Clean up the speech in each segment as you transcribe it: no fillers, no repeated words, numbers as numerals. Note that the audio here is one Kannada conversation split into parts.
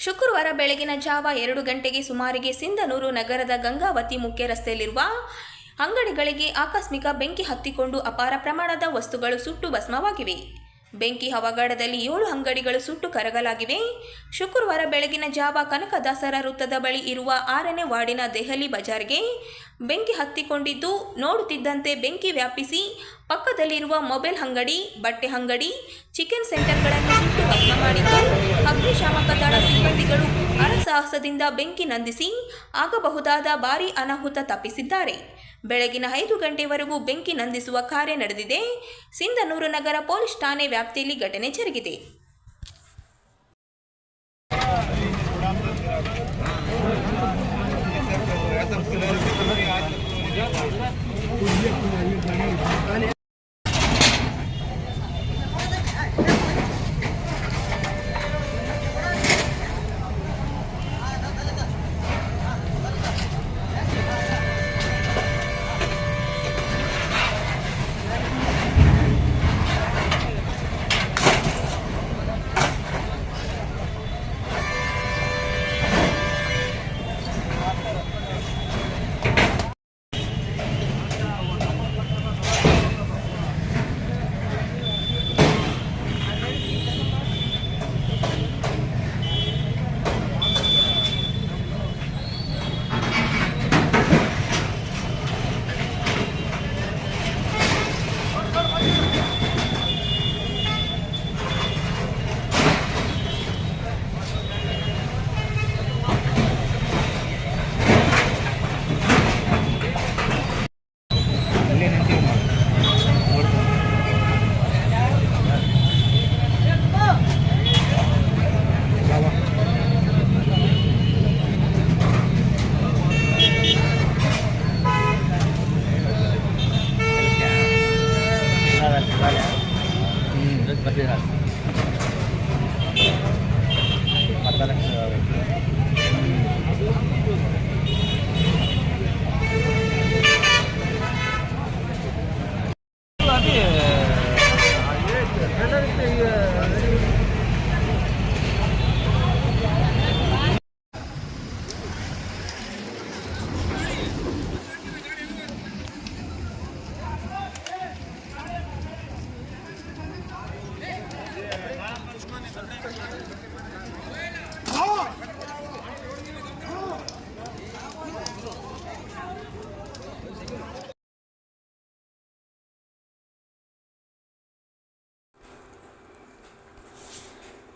ಶುಕ್ರವಾರ ಬೆಳಗಿನ ಜಾವ 2 ಗಂಟೆಗೆ ಸುಮಾರಿಗೆ ಸಿಂಧನೂರು ನಗರದ ಗಂಗಾವತಿ ಮುಖ್ಯ ರಸ್ತೆಯಲ್ಲಿರುವ ಅಂಗಡಿಗಳಿಗೆ ಆಕಸ್ಮಿಕ ಬೆಂಕಿ ಹತ್ತಿಕೊಂಡು ಅಪಾರ ಪ್ರಮಾಣದ ವಸ್ತುಗಳು ಸುಟ್ಟು ಭಸ್ಮವಾಗಿವೆ. ಬೆಂಕಿ ಅವಘಡದಲ್ಲಿ 7 ಅಂಗಡಿಗಳು ಸುಟ್ಟು ಕರಗಲಾಗಿವೆ. ಶುಕ್ರವಾರ ಬೆಳಗಿನ ಜಾವ ಕನಕದಾಸರ ವೃತ್ತದ ಬಳಿ ಇರುವ 6ನೇ ವಾರ್ಡಿನ ದೆಹಲಿ ಬಜಾರ್ಗೆ ಬೆಂಕಿ ಹತ್ತಿಕೊಂಡಿದ್ದು, ನೋಡುತ್ತಿದ್ದಂತೆ ಬೆಂಕಿ ವ್ಯಾಪಿಸಿ ಪಕ್ಕದಲ್ಲಿರುವ ಮೊಬೈಲ್ ಅಂಗಡಿ, ಬಟ್ಟೆ ಅಂಗಡಿ, ಚಿಕನ್ ಸೆಂಟರ್ಗಳನ್ನು ಸುಟ್ಟು ಭಸ್ಮ ಮಾಡಿದ್ದು, ಅಗ್ನಿಶಾಮಕ ದಳ ಸಿಬ್ಬಂದಿಗಳು ಹರಸಾಹಸದಿಂದ ಬೆಂಕಿ ನಂದಿಸಿ ಆಗಬಹುದಾದ ಭಾರೀ ಅನಾಹುತ ತಪ್ಪಿಸಿದ್ದಾರೆ. ಬೆಳಗಿನ 5 ಗಂಟೆವರೆಗೂ ಬೆಂಕಿ ನಂದಿಸುವ ಕಾರ್ಯ ನಡೆದಿದೆ. ಸಿಂಧನೂರು ನಗರ ಪೊಲೀಸ್ ಠಾಣೆ ವ್ಯಾಪ್ತಿಯಲ್ಲಿ ಘಟನೆ ಜರುಗಿದೆ.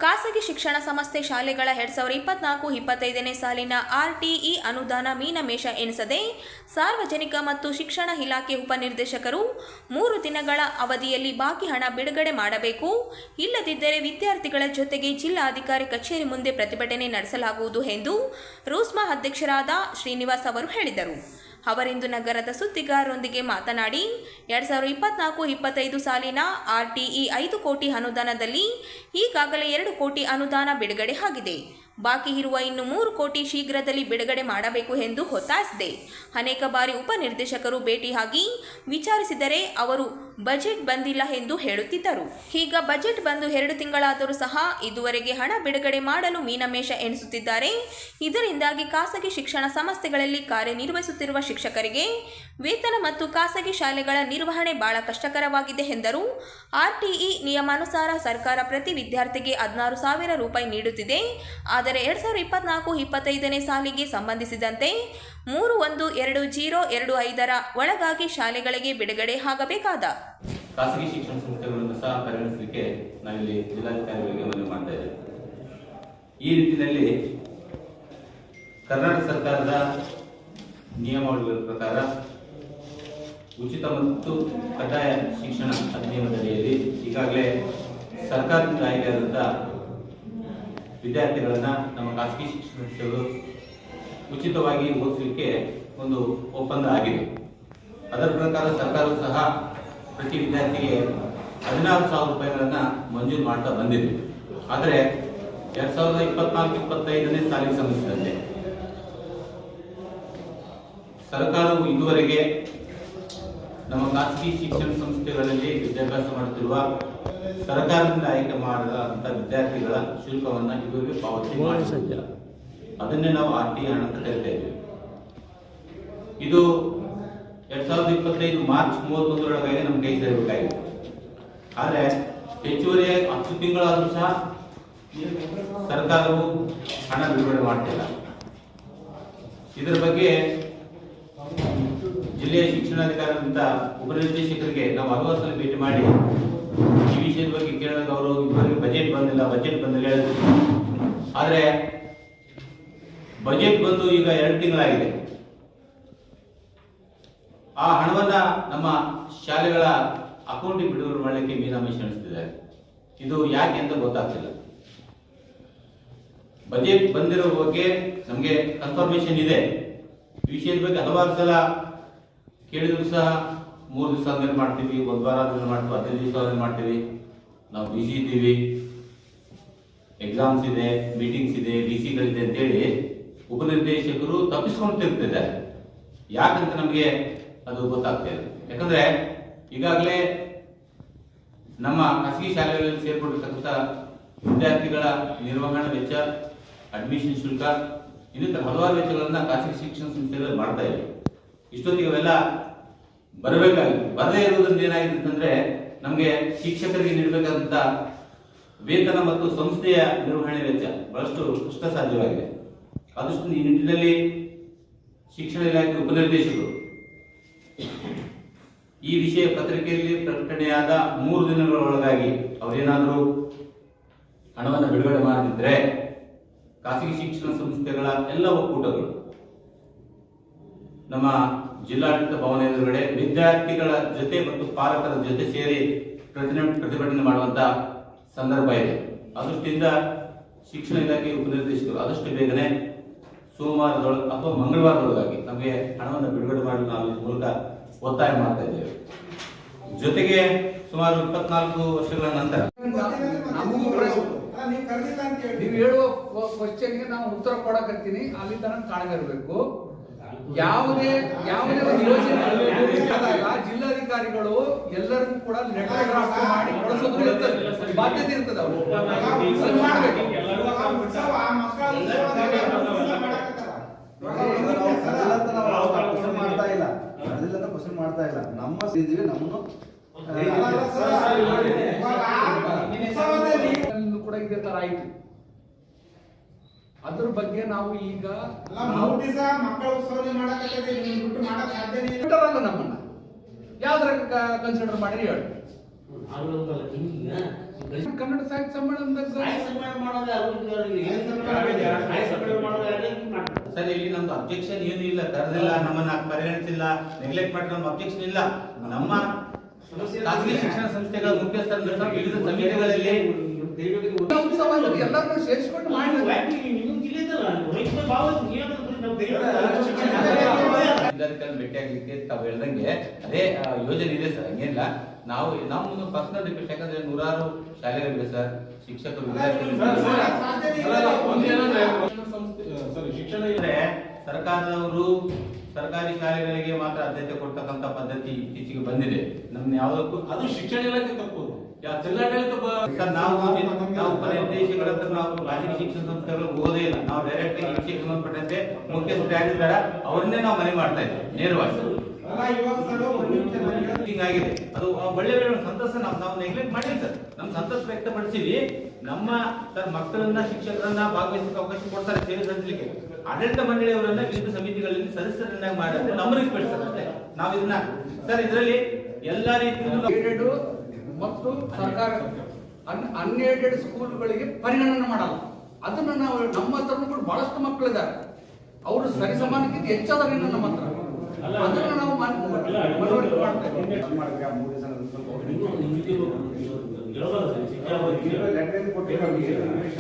ಖಾಸಗಿ ಶಿಕ್ಷಣ ಸಂಸ್ಥೆ ಶಾಲೆಗಳ 2024-25ನೇ ಸಾಲಿನ RTE ಅನುದಾನ ಮೀನಮೇಷ ಎಣಿಸದೆ ಸಾರ್ವಜನಿಕ ಮತ್ತು ಶಿಕ್ಷಣ ಇಲಾಖೆ ಉಪನಿರ್ದೇಶಕರು 3 ದಿನಗಳ ಅವಧಿಯಲ್ಲಿ ಬಾಕಿ ಹಣ ಬಿಡುಗಡೆ ಮಾಡಬೇಕು. ಇಲ್ಲದಿದ್ದರೆ ವಿದ್ಯಾರ್ಥಿಗಳ ಜೊತೆಗೆ ಜಿಲ್ಲಾಧಿಕಾರಿ ಕಚೇರಿ ಮುಂದೆ ಪ್ರತಿಭಟನೆ ನಡೆಸಲಾಗುವುದು ಎಂದು ರೂಸ್ಮಾ ಅಧ್ಯಕ್ಷರಾದ ಶ್ರೀನಿವಾಸ್ ಅವರು ಹೇಳಿದರು. ಅವರಿಂದು ನಗರದ ಸುದ್ದಿಗಾರರೊಂದಿಗೆ ಮಾತನಾಡಿ 2024-25 ಸಾಲಿನ RTE 5 ಕೋಟಿ ಅನುದಾನದಲ್ಲಿ ಈಗಾಗಲೇ 2 ಕೋಟಿ ಅನುದಾನ ಬಿಡುಗಡೆ ಆಗಿದೆ. ಬಾಕಿ ಇರುವ ಇನ್ನು 3 ಕೋಟಿ ಶೀಘ್ರದಲ್ಲಿ ಬಿಡುಗಡೆ ಮಾಡಬೇಕು ಎಂದು ಒತ್ತಾಯಿಸಿದೆ. ಅನೇಕ ಬಾರಿ ಉಪನಿರ್ದೇಶಕರು ಭೇಟಿಯಾಗಿ ವಿಚಾರಿಸಿದರೆ ಅವರು ಬಜೆಟ್ ಬಂದಿಲ್ಲ ಎಂದು ಹೇಳುತ್ತಿದ್ದರು. ಈಗ ಬಜೆಟ್ ಬಂದು 2 ತಿಂಗಳಾದರೂ ಸಹ ಇದುವರೆಗೆ ಹಣ ಬಿಡುಗಡೆ ಮಾಡಲು ಮೀನಮೇಷ ಎಣಿಸುತ್ತಿದ್ದಾರೆ. ಇದರಿಂದಾಗಿ ಖಾಸಗಿ ಶಿಕ್ಷಣ ಸಂಸ್ಥೆಗಳಲ್ಲಿ ಕಾರ್ಯನಿರ್ವಹಿಸುತ್ತಿರುವ ಶಿಕ್ಷಕರಿಗೆ ವೇತನ ಮತ್ತು ಖಾಸಗಿ ಶಾಲೆಗಳ ನಿರ್ವಹಣೆ ಬಹಳ ಕಷ್ಟಕರವಾಗಿದೆ ಎಂದರು. RTE ನಿಯಮಾನುಸಾರ ಸರ್ಕಾರ ಪ್ರತಿ ವಿದ್ಯಾರ್ಥಿಗೆ 16,000 ರೂಪಾಯಿ ನೀಡುತ್ತಿದೆ. ಆದರೆ 2024-25ನೇ ಸಾಲಿಗೆ ಸಂಬಂಧಿಸಿದಂತೆ 3/1/2025 ಒಳಗಾಗಿ ಶಾಲೆಗಳಿಗೆ ಬಿಡುಗಡೆ ಆಗಬೇಕಾದ ಖಾಸಗಿ ಶಿಕ್ಷಣ ಸಂಸ್ಥೆಗಳನ್ನು ಸಹ ಪರಿಗಣಿಸಲಿಕ್ಕೆ ನಾವಿಲ್ಲಿ ಜಿಲ್ಲಾಧಿಕಾರಿಗಳಿಗೆ ಮನವಿ ಮಾಡ್ತಾ ಇದ್ದೇವೆ. ಈ ನಿಟ್ಟಿನಲ್ಲಿ ಕರ್ನಾಟಕ ಸರ್ಕಾರದ ನಿಯಮಾವಳಿಗಳ ಪ್ರಕಾರ ಉಚಿತ ಮತ್ತು ಕಡ್ಡಾಯ ಶಿಕ್ಷಣ ಅಧಿನಿಯಮದಡಿಯಲ್ಲಿ ಈಗಾಗಲೇ ಸರ್ಕಾರದಿಂದ ಆಯ್ಕೆಯಾದಂತಹ ವಿದ್ಯಾರ್ಥಿಗಳನ್ನ ನಮ್ಮ ಖಾಸಗಿ ಶಿಕ್ಷಣ ಸಂಸ್ಥೆಗಳು ಉಚಿತವಾಗಿ ಓದಿಸಲಿಕ್ಕೆ ಒಂದು ಒಪ್ಪಂದ ಆಗಿದೆ. ಅದರ ಪ್ರಕಾರ ಸರ್ಕಾರವು ಸಹ ಪ್ರತಿ ವಿದ್ಯಾರ್ಥಿಗೆ 16,000 ರೂಪಾಯಿಗಳನ್ನ ಮಂಜೂರು ಮಾಡ್ತಾ ಬಂದಿದೆ. ಆದರೆ 2024-25ನೇ ಸಾಲಿಗೆ ಸಂಬಂಧಿಸಿದಂತೆ ಸರ್ಕಾರವು ಇದುವರೆಗೆ ನಮ್ಮ ಖಾಸಗಿ ಶಿಕ್ಷಣ ಸಂಸ್ಥೆಗಳಲ್ಲಿ ವಿದ್ಯಾಭ್ಯಾಸ ಮಾಡುತ್ತಿರುವ ಸರ್ಕಾರದಿಂದ ಆಯ್ಕೆ ಮಾಡಿದಂಥ ವಿದ್ಯಾರ್ಥಿಗಳ ಶುಲ್ಕವನ್ನು ಇದುವರೆಗೆ ಪಾವತಿ ಮಾಡಿಲ್ಲ. ಅದನ್ನೇ ನಾವು RTE ಹಣ ಅಂತ ಕರಿತಾ ಇದ್ದೀವಿ. ಇದು 2025 ಮಾರ್ಚ್ 31 ನಮ್ಮ ಕೈ ಸೇರಬೇಕಾಗಿದೆ. ಆದರೆ ಹೆಚ್ಚುವರಿ 10 ತಿಂಗಳಾದರೂ ಸಹ ಸರ್ಕಾರವು ಹಣ ಬಿಡುಗಡೆ ಮಾಡ್ತಿಲ್ಲ. ಇದರ ಬಗ್ಗೆ ಜಿಲ್ಲೆಯ ಶಿಕ್ಷಣಾಧಿಕಾರಿಗಳಿಂದ ಉಪನಿರ್ದೇಶಕರಿಗೆ ನಾವು ಹಲವಾರು ಸಲ ಭೇಟಿ ಮಾಡಿ ಈ ವಿಷಯದ ಬಗ್ಗೆ ಕೇಳಿದಾಗ ಅವರು ಇದುವರೆಗೆ ಬಜೆಟ್ ಬಂದಿಲ್ಲ ಹೇಳಿದ್ರು. ಆದರೆ ಬಜೆಟ್ ಬಂದು ಈಗ 2 ತಿಂಗಳಾಗಿದೆ. ಆ ಹಣವನ್ನ ನಮ್ಮ ಶಾಲೆಗಳ ಅಕೌಂಟಿಗೆ ಬಿಡುಗಡೆ ಮಾಡಲಿಕ್ಕೆ ಮೀನಾಮೇಷ ಎಣಿಸ್ತಿದ್ದಾರೆ. ಇದು ಯಾಕೆ ಅಂತ ಗೊತ್ತಾಗ್ತಿಲ್ಲ. ಬಜೆಟ್ ಬಂದಿರೋ ಬಗ್ಗೆ ನಮಗೆ ಕನ್ಫರ್ಮೇಶನ್ ಇದೆ. ಈ ವಿಷಯದ ಬಗ್ಗೆ ಹಲವಾರು ಸಲ ಕೇಳಿದ್ರು ಸಹ 3 ದಿವಸ ಆದ್ಮೇಲೆ ಮಾಡ್ತೀವಿ, 1 ವಾರ ಆದ್ಮೇಲೆ ಮಾಡ್ತೀವಿ, 15 ದಿವಸ ಆದ್ಮೇಲೆ ಮಾಡ್ತೀವಿ, ನಾವು ಬಿಸಿ ಇದ್ದೀವಿ, ಎಕ್ಸಾಮ್ಸ್ ಇದೆ, ಮೀಟಿಂಗ್ಸ್ ಇದೆ, ಡಿಸಿಗಳಿದೆ ಅಂತೇಳಿ ಉಪನಿರ್ದೇಶಕರು ತಪ್ಪಿಸ್ಕೊಳ್ತಿರ್ತಿದ್ದಾರೆ. ಯಾಕಂತ ನಮಗೆ ಅದು ಗೊತ್ತಾಗ್ತಾ ಇದೆ. ಯಾಕಂದ್ರೆ ಈಗಾಗಲೇ ನಮ್ಮ ಖಾಸಗಿ ಶಾಲೆಗಳಲ್ಲಿ ಸೇರ್ಕೊಂಡಿರ್ತಕ್ಕಂಥ ವಿದ್ಯಾರ್ಥಿಗಳ ನಿರ್ವಹಣಾ ವೆಚ್ಚ, ಅಡ್ಮಿಷನ್ ಶುಲ್ಕ, ಇನ್ನಿತರ ಹಲವಾರು ವೆಚ್ಚಗಳನ್ನ ಖಾಸಗಿ ಶಿಕ್ಷಣ ಸಂಸ್ಥೆಗಳಲ್ಲಿ ಮಾಡ್ತಾ ಇವೆ. ಇಷ್ಟೊತ್ತಿಗೆ ಅವೆಲ್ಲ ಬರಬೇಕಾಗಿತ್ತು. ಬರದೇ ಇರುವುದರಿಂದ ಏನಾಗಿದೆ ಅಂತಂದ್ರೆ ನಮಗೆ ಶಿಕ್ಷಕರಿಗೆ ನೀಡಬೇಕಾದಂತ ವೇತನ ಮತ್ತು ಸಂಸ್ಥೆಯ ನಿರ್ವಹಣೆ ವೆಚ್ಚ ಬಹಳಷ್ಟು ಕಷ್ಟ ಸಾಧ್ಯವಾಗಿದೆ. ಆದಷ್ಟು ಈ ನಿಟ್ಟಿನಲ್ಲಿ ಶಿಕ್ಷಣ ಇಲಾಖೆ ಉಪನಿರ್ದೇಶಕರು ಈ ವಿಷಯ ಪತ್ರಿಕೆಯಲ್ಲಿ ಪ್ರಕಟಣೆಯಾದ 3 ದಿನಗಳ ಒಳಗಾಗಿ ಅವರೇನಾದರೂ ಹಣವನ್ನು ಬಿಡುಗಡೆ ಮಾಡದಿದ್ರೆ ಖಾಸಗಿ ಶಿಕ್ಷಣ ಸಂಸ್ಥೆಗಳ ಎಲ್ಲ ಒಕ್ಕೂಟಗಳು ನಮ್ಮ ಜಿಲ್ಲಾಡಳಿತ ಭವನ ಎದುರುಗಡೆ ವಿದ್ಯಾರ್ಥಿಗಳ ಜೊತೆ ಮತ್ತು ಪಾಲಕರ ಜೊತೆ ಸೇರಿ ಪ್ರತಿಭಟನೆ ಮಾಡುವಂತ ಸಂದರ್ಭ ಇದೆ. ಅದೃಷ್ಟಿಯಿಂದ ಶಿಕ್ಷಣ ಇಲಾಖೆ ಉಪನಿರ್ದೇಶಕರು ಆದಷ್ಟು ಬೇಗನೆ ಸೋಮವಾರದೊಳಗೆ ಅಥವಾ ಮಂಗಳವಾರದೊಳಗಾಗಿ ನಮಗೆ ಹಣವನ್ನು ಬಿಡುಗಡೆ ಮಾಡಲು ನಾವು ಈ ಮೂಲಕ ಒತ್ತಾಯ ಮಾಡ್ತಾ ಇದ್ದೇವೆ. ಜೊತೆಗೆ ಸುಮಾರು 24 ವರ್ಷಗಳ ನಂತರ ನೀವು ಹೇಳುವ ಕ್ವಶನ್ಗೆ ನಾವು ಉತ್ತರ ಕೊಡಕತ್ತೀನಿ. ಅಲ್ಲಿ ತನಕ ಕಾಣಗಿರ್ಬೇಕು. ಯಾವುದೇ ಒಂದು ಯೋಜನೆ ಆದಾಗ ಜಿಲ್ಲಾಧಿಕಾರಿಗಳು ಎಲ್ಲರಿಗೂ ಕೂಡ ಲೆಟರ್ ಡ್ರಾಫ್ಟ್ ಮಾಡಿ ಕಳಿಸೋದು ಇರ್ತದೆ, ಬಾಧ್ಯತೆ ಇರ್ತದೆ. ಅವರು ಮಾಡ್ತಾ ಇಲ್ಲ. ನಮ್ಮ ಇದೀವಿ ನಮ್ಮನ್ನು ಕೂಡ ಇದೇ ತರ ಆಯ್ತು. ಅದ್ರ ಬಗ್ಗೆ ನಾವು ಈಗ ನಮ್ಮನ್ನ ಯಾವ್ದ್ರ ಕನ್ಸಿಡರ್ ಮಾಡಿ ಹೇಳಿ. ಕನ್ನಡ ಸಾಹಿತ್ಯ ಸಮ್ಮೇಳನದಾಗ ಸರ್ ಇಲ್ಲಿ ನಮ್ದು ಅಬ್ಜೆಕ್ಷನ್ ಏನು ಇಲ್ಲ, ಕರೆದಿಲ್ಲ, ನಮ್ಮನ್ನ ಪರಿಗಣಿಸಿಲ್ಲ, ನೆಗ್ಲೆಕ್ಟ್ ಮಾಡಿದ್ರೆ ನಮ್ಮ ಅಬ್ಜೆಕ್ಷನ್ ಇಲ್ಲ. ನಮ್ಮ ಖಾಸಗಿ ಶಿಕ್ಷಣ ಸಂಸ್ಥೆಗಳ ಮುಖ್ಯಸ್ಥರ ವಿವಿಧ ಸಮಿತಿಗಳಲ್ಲಿ ಎಲ್ಲರನ್ನೂ ಸೇರಿಸಿಕೊಂಡು ಭೇಟಿಯಾಗಲಿಕ್ಕೆ ತಾವು ಹೇಳ್ದಂಗೆ ಅದೇ ಯೋಜನೆ ಇದೆ ಸರ್, ಹಂಗೇನಿಲ್ಲ. ನಾವು ನಮ್ಮೊಂದು ಪರ್ಸನಲ್ ರಿಕ್ವೆಸ್ಟ್, ಯಾಕಂದ್ರೆ 100 ಶಾಲೆಗಳಿವೆ ಸರ್, ಶಿಕ್ಷಕರು ಶಿಕ್ಷಣ ಇದ್ರೆ ಸರ್ಕಾರದವರು ಸರ್ಕಾರಿ ಶಾಲೆಗಳಿಗೆ ಮಾತ್ರ ಆದ್ಯತೆ ಕೊಡ್ತಕ್ಕಂಥ ಪದ್ಧತಿ ಇತ್ತೀಚೆಗೆ ಬಂದಿದೆ. ನಮ್ಗೆ ಯಾವುದಕ್ಕೂ ಅದು ಶಿಕ್ಷಣ ಇಲಾಖೆ ತಪ್ಪು. ನಾವು ಉಪನಿರ್ದೇಶಕರ ಹತ್ರ ನಾವು ಖಾಸಗಿ ಶಿಕ್ಷಣ ಸಂಸ್ಥೆಗಳು ಹೋಗೋದೇ ಇಲ್ಲ. ನಾವು ಡೈರೆಕ್ಟ್ ಆಗಿ ಶಿಕ್ಷಕ ಸಂಬಂಧಪಟ್ಟಂತೆ ಮುಖ್ಯಸ್ಥರು ಯಾರಿದ್ದಾರೆ ಅವ್ರನ್ನೇ ನಾವು ಮನೆ ಮಾಡ್ತಾ ಇದ್ದೇವೆ ನೇರವಾಗಿ. ಹಿಂಗಾಗಿದೆ ಅದು ಒಳ್ಳೆ ಸಂತಸ ನಾವು ನೆಗ್ಲೆಕ್ಟ್ ಮಾಡಿಲ್ಲ ಸರ್. ನಮ್ ಸಂತಸ ವ್ಯಕ್ತಪಡಿಸಿವಿ. ನಮ್ಮ ಸರ್ ಮಕ್ಕಳನ್ನ ಶಿಕ್ಷಕರನ್ನ ಭಾಗವಹಿಸಲಿಕ್ಕೆ ಅವಕಾಶ ಕೊಡ್ತಾರೆ ಸೇವೆ ಸಲ್ಲಿಸಲಿಕ್ಕೆ. ಆಡಳಿತ ಮಂಡಳಿಯವರನ್ನ ವಿವಿಧ ಸಮಿತಿಗಳಲ್ಲಿ ಸದಸ್ಯರನ್ನಾಗಿ ಮಾಡಿದ್ರೆ ನಮ್ಮ ರಿಕ್ವೆಸ್ಟ್ ಸರ್ ಅಷ್ಟೇ. ನಾವು ಇದನ್ನ ಸರ್ ಇದರಲ್ಲಿ ಎಲ್ಲಾ ರೀತಿಯ ಮತ್ತು ಸರ್ಕಾರ ಅನ್ಎಡೆಡ್ ಸ್ಕೂಲ್ಗಳಿಗೆ ಪರಿಗಣನೆ ಮಾಡಲ್ಲ. ಅದನ್ನ ನಾವು ನಮ್ಮ ಹತ್ರ ಕೂಡ ಬಹಳಷ್ಟು ಮಕ್ಕಳಿದ್ದಾರೆ, ಅವರು ಸರಿಸಮಾನಕ್ಕಿಂತ ಹೆಚ್ಚಾದ್ರೆ ನಮ್ಮ ಹತ್ರ ಅದನ್ನ ನಾವು ಮನವರಿಕೆ ಮಾಡ್ತಾ ಇದ್ದೀವಿ.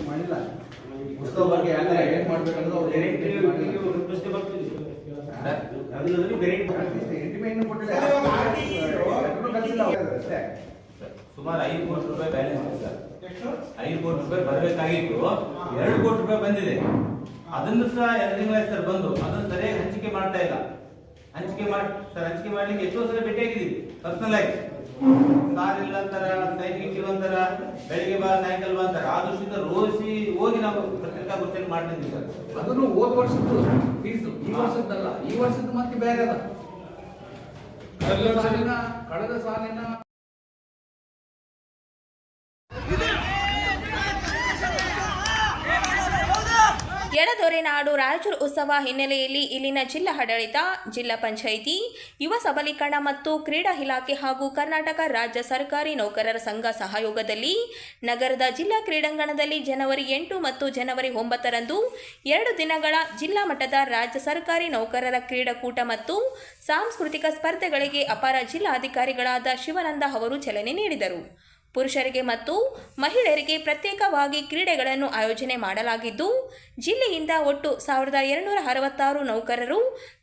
ಮಾಡಿಲ್ಲ ಪುಸ್ತಕ ಬಗ್ಗೆ ಏನ್ ಮಾಡ್ಬೇಕಂದ್ರೆ ಸುಮಾರು 5 ಕೋಟಿ ರೂಪಾಯಿ ಬ್ಯಾಲೆನ್ಸ್ ಇದೆ ಸರ್. 5 ಕೋಟಿ ರೂಪಾಯಿ ಬರಬೇಕಾಗಿತ್ತು, 2 ಕೋಟಿ ರೂಪಾಯಿ ಬಂದಿದೆ. ಅದನ್ನು ಸಹ 2 ತಿಂಗಳ ಸರ್ ಬಂದು ಅದನ್ನು ಸರಿಯಾಗಿ ಹಂಚಿಕೆ ಮಾಡ್ತಾ ಇಲ್ಲ. ಹಂಚಿಕೆ ಮಾಡ್ಲಿಕ್ಕೆ ಎಷ್ಟೋ ಸಲ ಭೇಟಿಯಾಗಿದ್ದೀವಿ ಪರ್ಸನಲ್ ಆಗಿ. ಸಾರ್ ಇಲ್ಲ ಅಂತಾರ, ಸೈನಿಕ ಅಂತಾರ, ಬೆಳಿಗ್ಗೆ ಬಾ ಸಾಯಂಕಾಲ ಬಾ ಅಂತಾರ. ಆ ದೃಷ್ಟಿಯಿಂದ ರೋಸಿ ಹೋಗಿ ನಾವು ಪತ್ರಿಕಾಗೋಷ್ಠಿಯಲ್ಲಿ ಮಾಡ್ತಿದ್ವಿ ಸರ್. ಅದನ್ನು ಹೋದ ವರ್ಷದ್ದು ಫೀಸ್, ಈ ವರ್ಷದ್ದಲ್ಲ. ಈ ವರ್ಷದ್ದು ಮತ್ತೆ ಬೇರೆ ಅದ. ಕಳೆದ ಸಾಲಿನ ಎಡದೊರೆನಾಡು ರಾಯಚೂರು ಉತ್ಸವ ಹಿನ್ನೆಲೆಯಲ್ಲಿ ಇಲ್ಲಿನ ಜಿಲ್ಲಾ ಆಡಳಿತ, ಜಿಲ್ಲಾ ಪಂಚಾಯಿತಿ, ಯುವ ಸಬಲೀಕರಣ ಮತ್ತು ಕ್ರೀಡಾ ಇಲಾಖೆ ಹಾಗೂ ಕರ್ನಾಟಕ ರಾಜ್ಯ ಸರ್ಕಾರಿ ನೌಕರರ ಸಂಘ ಸಹಯೋಗದಲ್ಲಿ ನಗರದ ಜಿಲ್ಲಾ ಕ್ರೀಡಾಂಗಣದಲ್ಲಿ ಜನವರಿ 8 ಮತ್ತು ಜನವರಿ 9ರಂದು 2 ದಿನಗಳ ಜಿಲ್ಲಾ ಮಟ್ಟದ ರಾಜ್ಯ ಸರ್ಕಾರಿ ನೌಕರರ ಕ್ರೀಡಾಕೂಟ ಮತ್ತು ಸಾಂಸ್ಕೃತಿಕ ಸ್ಪರ್ಧೆಗಳಿಗೆ ಅಪರ ಜಿಲ್ಲಾಧಿಕಾರಿಗಳಾದ ಶಿವಾನಂದ ಅವರು ಚಾಲನೆ ನೀಡಿದರು. ಪುರುಷರಿಗೆ ಮತ್ತು ಮಹಿಳೆಯರಿಗೆ ಪ್ರತ್ಯೇಕವಾಗಿ ಕ್ರೀಡೆಗಳನ್ನು ಆಯೋಜನೆ ಮಾಡಲಾಗಿದ್ದು, ಜಿಲ್ಲೆಯಿಂದ ಒಟ್ಟು 1266 ನೌಕರರು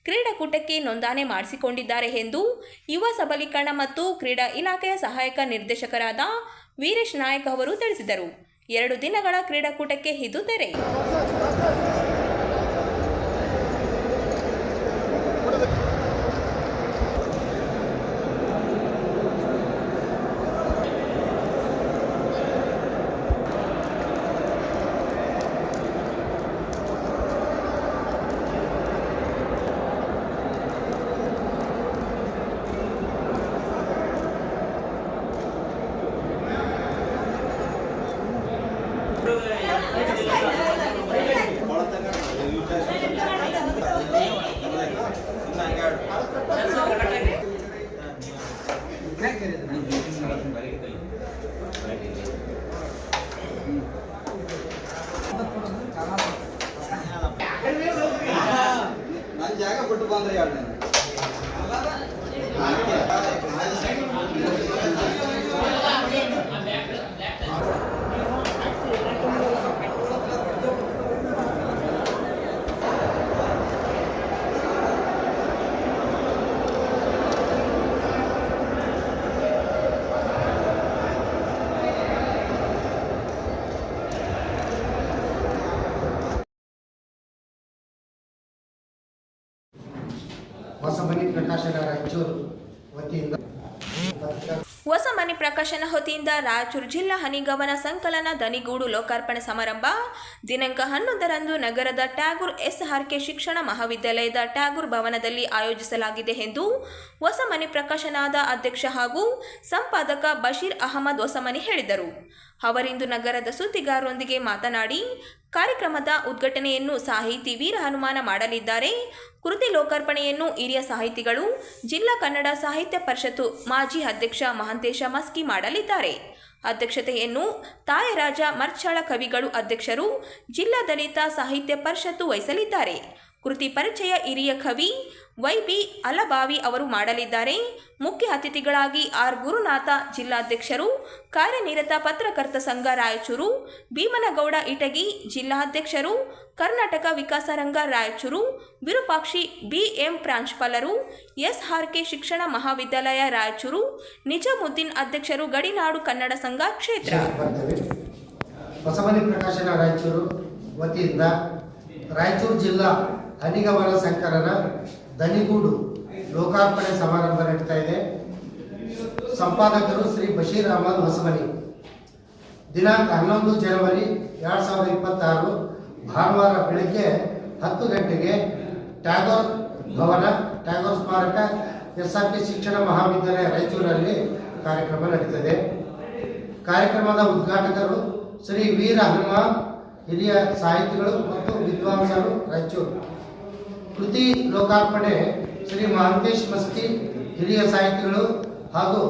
ಕ್ರೀಡಾಕೂಟಕ್ಕೆ ನೋಂದಣಿ ಮಾಡಿಸಿಕೊಂಡಿದ್ದಾರೆ ಎಂದು ಯುವ ಸಬಲೀಕರಣ ಮತ್ತು ಕ್ರೀಡಾ ಇಲಾಖೆಯ ಸಹಾಯಕ ನಿರ್ದೇಶಕರಾದ ವೀರೇಶ್ ನಾಯಕ್ ಅವರು ತಿಳಿಸಿದರು. 2 ದಿನಗಳ ಕ್ರೀಡಾಕೂಟಕ್ಕೆ ಇದು ತೆರೆ. ನನ್ನ ಜಾಗ ಬಿಟ್ಟು ಬಂದ್ರೆ ಯಾರು ಹೊಸಮನಿ ಪ್ರಕಾಶನ ರಾಯಚೂರು ವತಿಯಿಂದ ಹೊಸಮನಿ ಪ್ರಕಾಶನ ವತಿಯಿಂದ ರಾಯಚೂರು ಜಿಲ್ಲಾ ಹನಿಗವನ ಸಂಕಲನ ದನಿಗೂಡು ಲೋಕಾರ್ಪಣೆ ಸಮಾರಂಭ ದಿನಾಂಕ 11ರಂದು ನಗರದ ಟ್ಯಾಗೂರ್ SRK ಶಿಕ್ಷಣ ಮಹಾವಿದ್ಯಾಲಯದ ಟ್ಯಾಗೂರ್ ಭವನದಲ್ಲಿ ಆಯೋಜಿಸಲಾಗಿದೆ ಎಂದು ಹೊಸಮನಿ ಪ್ರಕಾಶನದ ಅಧ್ಯಕ್ಷ ಹಾಗೂ ಸಂಪಾದಕ ಬಶೀರ್ ಅಹಮದ್ ಹೊಸಮನಿ ಹೇಳಿದರು. ಅವರಿಂದು ನಗರದ ಸುದ್ದಿಗಾರರೊಂದಿಗೆ ಮಾತನಾಡಿ, ಕಾರ್ಯಕ್ರಮದ ಉದ್ಘಾಟನೆಯನ್ನು ಸಾಹಿತಿ ವೀರ ಹನುಮಾನ ಮಾಡಲಿದ್ದಾರೆ. ಕೃತಿ ಲೋಕಾರ್ಪಣೆಯನ್ನು ಹಿರಿಯ ಸಾಹಿತಿಗಳು, ಜಿಲ್ಲಾ ಕನ್ನಡ ಸಾಹಿತ್ಯ ಪರಿಷತ್ತು ಮಾಜಿ ಅಧ್ಯಕ್ಷ ಮಹಾಂತೇಶ ಮಸ್ಕಿ ಮಾಡಲಿದ್ದಾರೆ. ಅಧ್ಯಕ್ಷತೆಯನ್ನು ತಾಯರಾಜ ಮರ್ಚಾಳ ಕವಿಗಳು ಅಧ್ಯಕ್ಷರು, ಜಿಲ್ಲಾ ದಲಿತ ಸಾಹಿತ್ಯ ಪರಿಷತ್ತು ವಹಿಸಲಿದ್ದಾರೆ. ಕೃತಿ ಪರಿಚಯ ಹಿರಿಯ ಕವಿ YB ಅಲಬಾವಿ ಅವರು ಮಾಡಲಿದ್ದಾರೆ. ಮುಖ್ಯ ಅತಿಥಿಗಳಾಗಿ R ಗುರುನಾಥ ಜಿಲ್ಲಾಧ್ಯಕ್ಷರು, ಕಾರ್ಯನಿರತ ಪತ್ರಕರ್ತ ಸಂಘ ರಾಯಚೂರು ಭೀಮನಗೌಡ ಇಟಗಿ ಜಿಲ್ಲಾಧ್ಯಕ್ಷರು, ಕರ್ನಾಟಕ ವಿಕಾಸ ರಂಗ ರಾಯಚೂರು ವಿರೂಪಾಕ್ಷಿ BM ಪ್ರಾಂಶುಪಾಲರು, SRK ಶಿಕ್ಷಣ ಮಹಾವಿದ್ಯಾಲಯ ರಾಯಚೂರು ನಿಜಾಮುದ್ದೀನ್ ಅಧ್ಯಕ್ಷರು, ಗಡಿನಾಡು ಕನ್ನಡ ಸಂಘ ಕ್ಷೇತ್ರ. ಹೊಸಮನಿ ಪ್ರಕಾಶನ ರಾಯಚೂರು ವತಿಯಿಂದ ರಾಯಚೂರು ಜಿಲ್ಲಾ ಹನಿಗವನ ಸಂಕಲನ ದನಿಗೂಡು ಲೋಕಾರ್ಪಣೆ ಸಮಾರಂಭ ನಡೀತಾ ಇದೆ. ಸಂಪಾದಕರು ಶ್ರೀ ಬಶೀರ್ ಅಹಮದ್ ಹೊಸಮನಿ. ದಿನಾಂಕ 11 ಜನವರಿ 2026 ಭಾನುವಾರ ಬೆಳಗ್ಗೆ 10 ಗಂಟೆಗೆ ಟ್ಯಾಗೋರ್ ಭವನ, ಟ್ಯಾಗೋರ್ ಸ್ಮಾರಕ, SRK ಶಿಕ್ಷಣ ಮಹಾವಿದ್ಯಾಲಯ ರಾಯಚೂರಲ್ಲಿ ಕಾರ್ಯಕ್ರಮ ನಡೀತದೆ. ಕಾರ್ಯಕ್ರಮದ ಉದ್ಘಾಟಕರು ಶ್ರೀ ವೀರ ಹನುಮಾನ್, ಹಿರಿಯ ಸಾಹಿತಿಗಳು ಮತ್ತು ವಿದ್ವಾಂಸರು ರಾಯಚೂರು. ಕೃತಿ ಲೋಕಾರ್ಪಣೆ ಶ್ರೀ ಮಹಾಂತೇಶ್ ಮಸ್ಕಿ, ಹಿರಿಯ ಸಾಹಿತಿಗಳು ಹಾಗೂ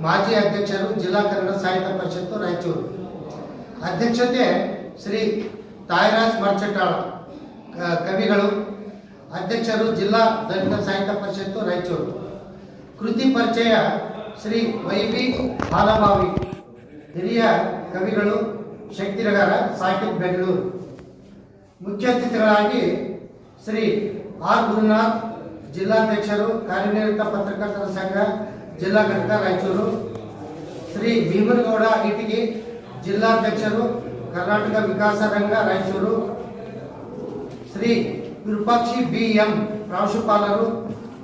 ಮಾಜಿ ಅಧ್ಯಕ್ಷರು, ಜಿಲ್ಲಾ ಕನ್ನಡ ಸಾಹಿತ್ಯ ಪರಿಷತ್ತು ರಾಯಚೂರು. ಅಧ್ಯಕ್ಷತೆ ಶ್ರೀ ತಾಯರಾಜ್ ಮರ್ಚಟಾಳ ಕವಿಗಳು, ಅಧ್ಯಕ್ಷರು, ಜಿಲ್ಲಾ ದಲಿತ ಸಾಹಿತ್ಯ ಪರಿಷತ್ತು ರಾಯಚೂರು. ಕೃತಿ ಪರಿಚಯ ಶ್ರೀ YB ಅಲಬಾವಿ, ಹಿರಿಯ ಕವಿಗಳು, ಶಕ್ತಿನಗರ ಸಾಹಿತ್ಯ ಬೆಂಗಳೂರು. ಮುಖ್ಯ ಅತಿಥಿಗಳಾಗಿ ಶ್ರೀ R ಗುರುನಾಥ್ ಜಿಲ್ಲಾಧ್ಯಕ್ಷರು, ಕಾರ್ಯನಿರತ ಪತ್ರಕರ್ತರ ಸಂಘ ಜಿಲ್ಲಾ ಘಟಕ ರಾಯಚೂರು. ಶ್ರೀ ಭೀಮನಗೌಡ ಇಟಗಿ ಜಿಲ್ಲಾಧ್ಯಕ್ಷರು, ಕರ್ನಾಟಕ ವಿಕಾಸ ರಂಗ ರಾಯಚೂರು. ಶ್ರೀ ವಿರೂಪಾಕ್ಷಿ BM ಪ್ರಾಂಶುಪಾಲರು,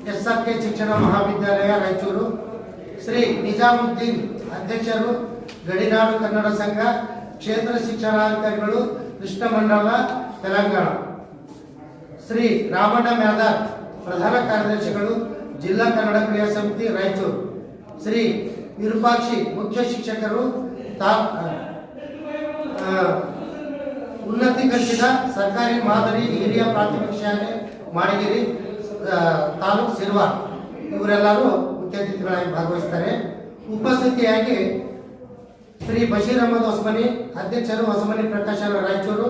SRK ಶಿಕ್ಷಣ ಮಹಾವಿದ್ಯಾಲಯ ರಾಯಚೂರು, ಶ್ರೀ ನಿಜಾಮುದ್ದೀನ್ ಅಧ್ಯಕ್ಷರು ಗಡಿನಾಡು ಕನ್ನಡ ಸಂಘ ಕ್ಷೇತ್ರ ಶಿಕ್ಷಣಾಧಿಕಾರಿಗಳು ಕೃಷ್ಣಮಂಡಲ ತೆಲಂಗಾಣ, ಶ್ರೀ ರಾಮಣ್ಣ ಮ್ಯಾದಾರ್ ಪ್ರಧಾನ ಕಾರ್ಯದರ್ಶಿಗಳು ಜಿಲ್ಲಾ ಕನ್ನಡ ಕ್ರಿಯಾ ಸಮಿತಿ ರಾಯಚೂರು, ಶ್ರೀ ವಿರೂಪಾಕ್ಷಿ ಮುಖ್ಯ ಶಿಕ್ಷಕರು ಉನ್ನತೀಕರಿಸಿದ ಸರ್ಕಾರಿ ಮಾದರಿ ಹಿರಿಯ ಪ್ರಾಥಮಿಕ ಶಾಲೆ ಮಾಡಿಗಿರಿ ತಾಲೂಕು ಸಿರ್ವಾರ್ ಇವರೆಲ್ಲರೂ ಮುಖ್ಯ ಅತಿಥಿಗಳಾಗಿ ಭಾಗವಹಿಸ್ತಾರೆ. ಉಪಸ್ಥಿತಿಯಾಗಿ ಶ್ರೀ ಬಶೀರ್ ಅಹಮದ್ ಹೊಸಮನಿ ಅಧ್ಯಕ್ಷರು ಹೊಸಮನಿ ಪ್ರಕಾಶನ ರಾಯಚೂರು,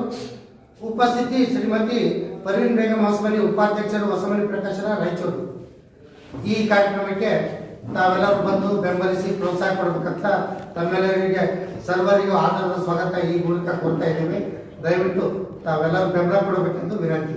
ಉಪಸ್ಥಿತಿ ಶ್ರೀಮತಿ ಪರ್ವೀನ್ ಬೇಗಂ ಹೊಸಮನಿ ಉಪಾಧ್ಯಕ್ಷರು ಹೊಸಮನಿ ಪ್ರಕಾಶನ ರಾಯಚೂರು. ಈ ಕಾರ್ಯಕ್ರಮಕ್ಕೆ ತಾವೆಲ್ಲರೂ ಬಂದು ಬೆಂಬಲಿಸಿ ಪ್ರೋತ್ಸಾಹ ಕೊಡಬೇಕಂತ ತಮ್ಮೆಲ್ಲರಿಗೆ ಸರ್ವರಿಗೂ ಆಧಾರದ ಸ್ವಾಗತ ಈ ಮೂಲಕ ಕೋರ್ತಾ ಇದ್ದೇವೆ. ದಯವಿಟ್ಟು ತಾವೆಲ್ಲರೂ ಬೆಂಬಲ ಕೊಡಬೇಕೆಂದು ವಿನಂತಿ.